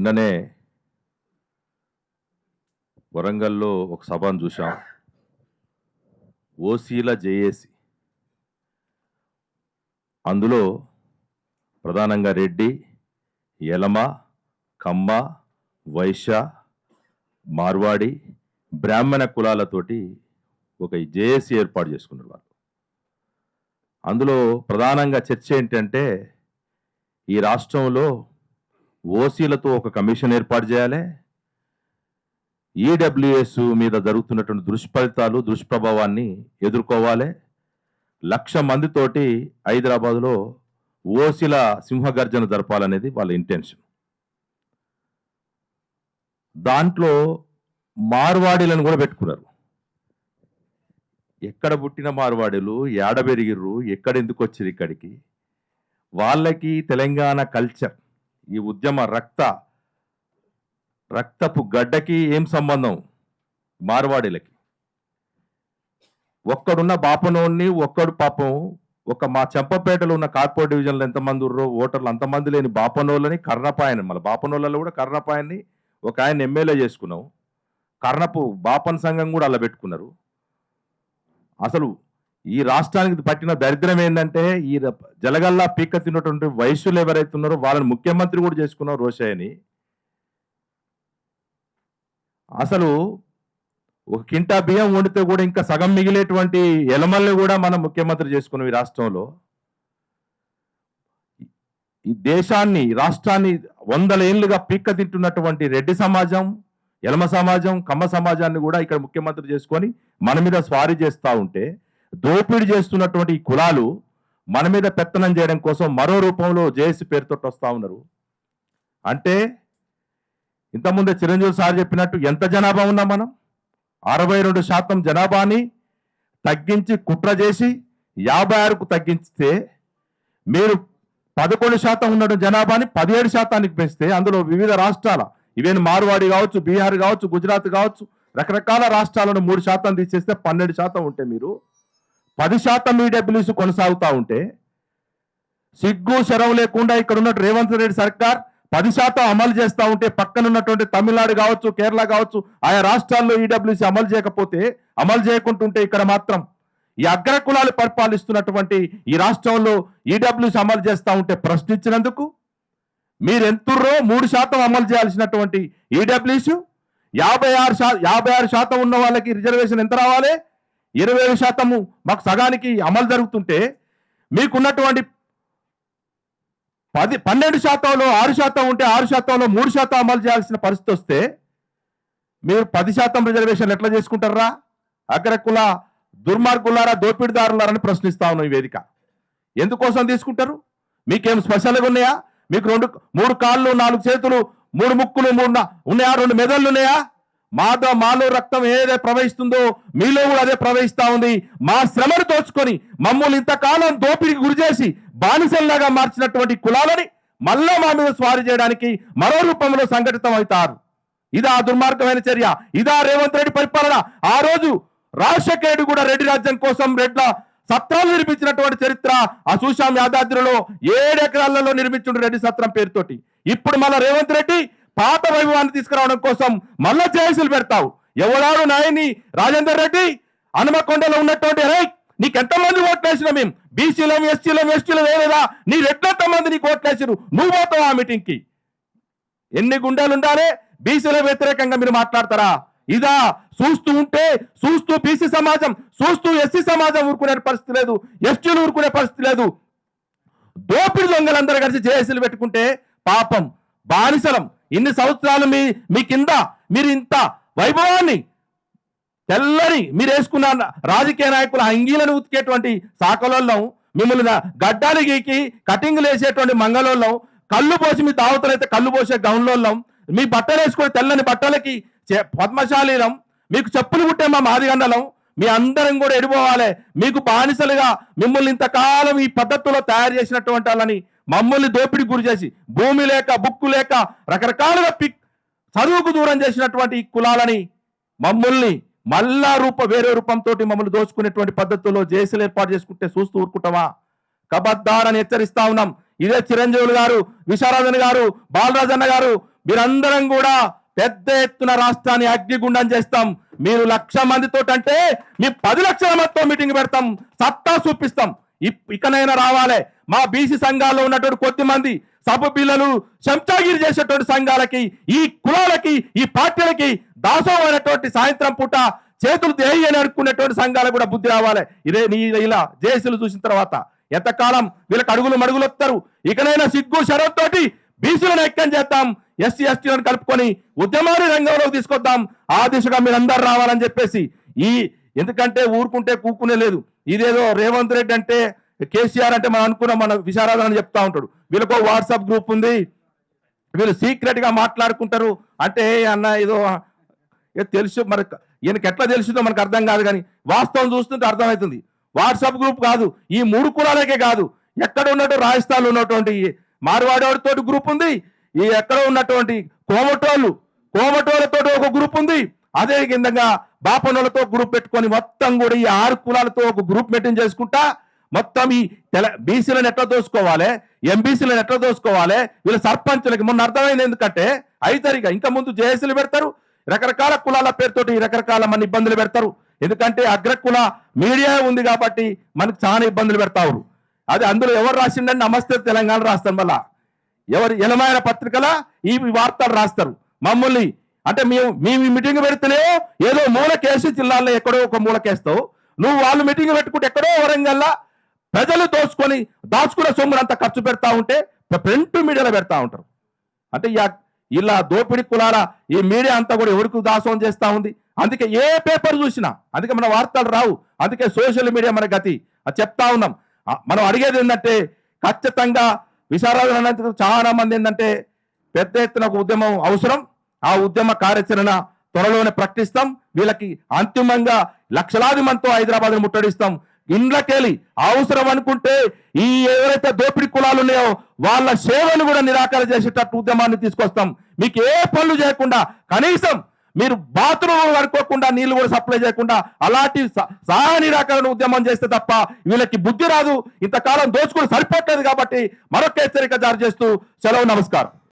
నిన్ననే వరంగల్లో ఒక సభను చూసాం. ఓసీల జేఏసీ, అందులో ప్రధానంగా రెడ్డి, యలమ, కమ్మ, వైశ్య, మార్వాడి, బ్రాహ్మణ కులాలతోటి ఒక జేఏసీ ఏర్పాటు చేసుకున్నారు వాళ్ళు. అందులో ప్రధానంగా చర్చ ఏంటంటే ఈ రాష్ట్రంలో ఓసీలతో ఒక కమిషన్ ఏర్పాటు చేయాలి, ఈడబ్ల్యూఎస్ మీద జరుగుతున్నటువంటి దుష్ఫలితాలు దుష్ప్రభావాన్ని ఎదుర్కోవాలి, 1,00,000 మందితోటి హైదరాబాద్లో ఓసీల సింహగర్జన జరపాలనేది వాళ్ళ ఇంటెన్షన్. దాంట్లో మార్వాడీలను కూడా పెట్టుకున్నారు. ఎక్కడ పుట్టిన మార్వాడీలు, ఏడ పెరిగిర్రు, ఎక్కడెందుకు వచ్చారు ఇక్కడికి, వాళ్ళకి తెలంగాణ కల్చర్, ఈ ఉద్యమ రక్తపు గడ్డకి ఏం సంబంధం? మార్వాడీలకి ఒక్కడున్న బాపనోడిని ఒక్కడు పాపం ఒక మా చెంపపేటలో ఉన్న కార్పొరేట్ డివిజన్లో ఎంతమంది ఉర్రో ఓటర్లు అంతమంది లేని బాపనోళ్ళని కర్ణపాయని, మళ్ళీ బాపనోళ్ళలో కూడా కర్ణపాయన్ని ఒక ఆయన ఎమ్మెల్యే చేసుకున్నాం. కర్ణపు బాపన్ సంఘం కూడా అలా పెట్టుకున్నారు. అసలు ఈ రాష్ట్రానికి పట్టిన దరిద్రం ఏంటంటే ఈ జలగల్లా పీక్క తిన్నటువంటి వైశ్యులు ఎవరైతే ఉన్నారో వాళ్ళని ముఖ్యమంత్రి కూడా చేసుకున్నాం రోషయ్యని. అసలు ఒక కింటా బియ్యం వండితే కూడా ఇంకా సగం మిగిలేటువంటి ఎలమల్ని కూడా మనం ముఖ్యమంత్రి చేసుకున్నాం ఈ రాష్ట్రంలో. ఈ దేశాన్ని, రాష్ట్రాన్ని 100 ఏళ్లుగా పీక్క తింటున్నటువంటి రెడ్డి సమాజం, యలమ సమాజం, కమ్మ సమాజాన్ని కూడా ఇక్కడ ముఖ్యమంత్రి చేసుకొని మన మీద స్వారీ చేస్తూ ఉంటే, దోపిడీ చేస్తున్నటువంటి ఈ కులాలు మన మీద పెత్తనం చేయడం కోసం మరో రూపంలో జేఏసీ పేరుతో వస్తూ ఉన్నారు. అంటే ఇంతకుముందే చిరంజీవి సార్ చెప్పినట్టు ఎంత జనాభా ఉన్నాం మనం? 62% జనాభాని తగ్గించి కుట్ర చేసి 56కు తగ్గిస్తే, మీరు 11% ఉన్న జనాభాని 17%కి పెంచితే, అందులో వివిధ రాష్ట్రాల ఇవేం మార్వాడి కావచ్చు, బీహార్ కావచ్చు, గుజరాత్ కావచ్చు, రకరకాల రాష్ట్రాలను 3% తీసేస్తే 12% ఉంటే, మీరు 10% ఈడబ్ల్యూసీ కొనసాగుతూ ఉంటే, సిగ్గు శరం లేకుండా ఇక్కడ ఉన్న రేవంత్ రెడ్డి సర్కార్ 10% అమలు చేస్తూ ఉంటే, పక్కన ఉన్నటువంటి తమిళనాడు కావచ్చు, కేరళ కావచ్చు, ఆయా రాష్ట్రాల్లో ఈడబ్ల్యూసీ అమలు చేయకపోతే, అమలు చేయకుంటుంటే, ఇక్కడ మాత్రం ఈ అగ్ర కులాలు పరిపాలిస్తున్నటువంటి ఈ రాష్ట్రంలో ఈడబ్ల్యూసీ అమలు చేస్తూ ఉంటే ప్రశ్నించినందుకు మీరెంతుర్రో 3% అమలు చేయాల్సినటువంటి ఈడబ్ల్యూసీ 56% ఉన్న వాళ్ళకి రిజర్వేషన్ ఎంత రావాలి? 27% మాకు సగానికి అమలు జరుగుతుంటే, మీకున్నటువంటి 12%లో 6% ఉంటే 6%లో 3% అమలు చేయాల్సిన పరిస్థితి వస్తే, మీరు 10% రిజర్వేషన్లు ఎట్లా చేసుకుంటారా? అగ్రకుల దుర్మార్గులారా, దోపిడిదారులారని ప్రశ్నిస్తా ఉన్నాం ఈ వేదిక. ఎందుకోసం తీసుకుంటారు? మీకేం స్పెషల్గా ఉన్నాయా? మీకు 3 కాళ్ళు, 4 చేతులు, 3 ముక్కులు, 3 ఉన్నాయా? 2 మెదళ్ళు ఉన్నాయా? మాలో రక్తం ఏదైతే ప్రవహిస్తుందో మీలో కూడా అదే ప్రవహిస్తా ఉంది. మా శ్రమను దోచుకొని మమ్మల్ని ఇంతకాలం దోపిడికి గురి చేసి బానిసల్లాగా మార్చినటువంటి కులాలని మళ్ళా మా మీద స్వారీ చేయడానికి మరో రూపంలో సంఘటితం అవుతారు. ఇదా దుర్మార్గమైన చర్య? ఇదా రేవంత్ రెడ్డి పరిపాలన? ఆ రోజు రాజశేఖర్ కూడా రెడ్డి రాజ్యం కోసం రెడ్ల సత్రాలు నిర్మించినటువంటి చరిత్ర ఆ చూశాం. యాదాద్రిలో 7 ఎకరాలలో నిర్మించిన రెడ్డి సత్రం పేరుతోటి ఇప్పుడు మళ్ళా రేవంత్ రెడ్డి పాత వైభవాన్ని తీసుకురావడం కోసం మళ్ళా జేఏసీలు పెడతావు. ఎవడాడు నాయని రాజేందర్ రెడ్డి హనుమకొండలో ఉన్నటువంటి నీకెంతమంది ఓట్లేసినా, మేము బీసీలం, ఎస్సీలం, ఎస్టీలం వేరేదా, నీ రెడ్లంతమంది నీకు ఓట్లేసిరు, నువ్వు పోతావు ఆ మీటింగ్కి. ఎన్ని గుండెలు ఉండాలి? బీసీల వ్యతిరేకంగా మీరు మాట్లాడతారా? ఇదా చూస్తూ బీసీ సమాజం, చూస్తూ ఎస్సీ సమాజం ఊరుకునే పరిస్థితి లేదు, ఎస్టీలు ఊరుకునే పరిస్థితి లేదు. దోపిడి దొంగలందరూ కలిసి జేఏసీలు పెట్టుకుంటే పాపం బానిసలం. ఇన్ని సంవత్సరాలు మీ కింద మీరు ఇంత వైభవాన్ని తెల్లని మీరు వేసుకున్న రాజకీయ నాయకుల అంగీలను ఉతికేటువంటి సాకలోళ్ళం, మిమ్మల్ని గడ్డాలు గీకి కటింగ్లు వేసేటువంటి మంగళోళ్ళం, కళ్ళు పోసి మీ దావతలైతే కళ్ళు పోసే గౌన్లోళ్ళం, మీ బట్టలు వేసుకుని తెల్లని బట్టలకి పద్మశాలీలం, మీకు చెప్పులు కుట్టే మా మాదిగండలం, మీ అందరం కూడా ఎడిపోవాలి. మీకు బానిసలుగా మిమ్మల్ని ఇంతకాలం ఈ పద్ధతిలో తయారు చేసినటువంటి వాళ్ళని మమ్మల్ని దోపిడికి గురి చేసి భూమి లేక బుక్కు లేక రకరకాలుగా చదువుకు దూరం చేసినటువంటి ఈ కులాలని మమ్మల్ని మళ్ళా వేరే రూపంతో మమ్మల్ని దోచుకునేటువంటి పద్ధతుల్లో జేఏసీలు ఏర్పాటు చేసుకుంటే చూస్తూ ఊరుకుంటామా? కబద్దారని హెచ్చరిస్తా ఉన్నాం. ఇదే చిరంజీవులు గారు, విశారాధన్ గారు, బాలరాజన్న గారు మీరందరం కూడా పెద్ద ఎత్తున రాష్ట్రాన్ని అగ్నిగుండం చేస్తాం. మీరు 1,00,000 మందితో అంటే మీ 10 లక్షల మందితో మీటింగ్ పెడతాం, సత్తా చూపిస్తాం. ఇకనైనా రావాలి. మా బీసీ సంఘాల్లో ఉన్నటువంటి కొద్ది మంది సభ పిల్లలు చెంచాగిరి చేసేటువంటి సంఘాలకి, ఈ కులాలకి, ఈ పార్టీలకి దాసోమైనటువంటి సాయంత్రం పూట చేతులు దేయి అని అనుకునేటువంటి సంఘాలకు కూడా బుద్ధి రావాలి. ఇదే నీ ఇలా జేఏసీలు చూసిన తర్వాత ఎంతకాలం వీళ్ళకి అడుగులు మడుగులు వస్తారు. ఇకనైనా సిగ్గు శరవతోటి బీసీలను ఐక్యం చేద్దాం, ఎస్సీ ఎస్టీలను కలుపుకొని ఉద్యమాన్ని రంగంలోకి తీసుకొద్దాం. ఆ దిశగా మీరు అందరు రావాలని చెప్పేసి ఎందుకంటే ఊరుకుంటే కూకునే లేదు. ఇదేదో రేవంత్ రెడ్డి అంటే కేసీఆర్ అంటే మనం అనుకున్నాం, మన విశారాధన చెప్తా ఉంటాడు. వీళ్ళకో వాట్సాప్ గ్రూప్ ఉంది, వీళ్ళు సీక్రెట్ గా మాట్లాడుకుంటారు అంటే అన్న ఏదో తెలుసు. మరి ఈయనకి ఎట్లా తెలిసిందో మనకు అర్థం కాదు, కానీ వాస్తవం చూస్తుంటే అర్థమవుతుంది. వాట్సాప్ గ్రూప్ కాదు, ఈ 3 కులాలకే కాదు, ఎక్కడ ఉన్నట్టు రాజస్థాన్లో ఉన్నటువంటి మార్వాడితో గ్రూప్ ఉంది, ఈ ఎక్కడ ఉన్నటువంటి కోమటోళ్ళతో ఒక గ్రూప్ ఉంది, అదే విధంగా బాపనోళ్ళతో గ్రూప్ పెట్టుకొని మొత్తం కూడా ఈ 6 కులాలతో ఒక గ్రూప్ మెయింటైన్ చేసుకుంటా మొత్తం ఈ బీసీలను ఎట్లా దోసుకోవాలి, ఎంబీసీలను ఎట్లా దోసుకోవాలి, వీళ్ళ సర్పంచులకి మొన్న అర్థమైంది. ఎందుకంటే అయితరిగా ఇంకా ముందు జేఏసీలు పెడతారు, రకరకాల కులాల పేరుతోటి రకరకాల మన ఇబ్బందులు పెడతారు. ఎందుకంటే అగ్రకుల మీడియా ఉంది కాబట్టి మనకు చాలా ఇబ్బందులు పెడతారు. అది అందులో ఎవరు రాసిండని నమస్తే తెలంగాణ రాస్తారు. మళ్ళా ఎవరు ఎలమైన పత్రికల ఈ వార్తలు రాస్తారు మమ్మల్ని. అంటే మేము మీటింగ్ పెడితేనే ఏదో మూలకేసి జిల్లాల్లో ఎక్కడో ఒక మూలకేస్తావు నువ్వు. వాళ్ళు మీటింగ్ పెట్టుకుంటే ఎక్కడో వరంగల్లా ప్రజలు దాచుకున్న సొమ్మునంతా ఖర్చు పెడతా ఉంటే ప్రింట్ మీడియాలో పెడతా ఉంటారు. అంటే ఇలా దోపిడి కులాల ఈ మీడియా అంతా కూడా ఎవరికి దాసోహం చేస్తా ఉంది. అందుకే ఏ పేపర్ చూసినా అందుకే మన వార్తలు రావు. అందుకే సోషల్ మీడియా మన గతి. అది చెప్తా ఉన్నాం. మనం అడిగేది ఏంటంటే ఖచ్చితంగా విశారాధన చాలా మంది ఏంటంటే పెద్ద ఎత్తున ఒక ఉద్యమం అవసరం. ఆ ఉద్యమ కార్యాచరణ త్వరలోనే ప్రకటిస్తాం. వీళ్ళకి అంతిమంగా లక్షలాది మందితో హైదరాబాద్ ముట్టడిస్తాం. ఇండ్లకెళ్ళి అవసరం అనుకుంటే ఈ ఎవరైతే దోపిడి కులాలు ఉన్నాయో వాళ్ళ సేవలు కూడా నిరాకరణ చేసేటట్టు ఉద్యమాన్ని తీసుకొస్తాం. మీకు ఏ పనులు చేయకుండా, కనీసం మీరు బాత్రూమ్ కడుక్కోకుండా నీళ్లు కూడా సప్లై చేయకుండా అలాంటి సహాయ నిరాకరణ ఉద్యమం చేస్తే తప్ప వీళ్ళకి బుద్ధి రాదు. ఇంతకాలం దోచుకుని సరిపోవట్లేదు కాబట్టి మరొక హెచ్చరిక జారీ చేస్తూ సెలవు. నమస్కారం.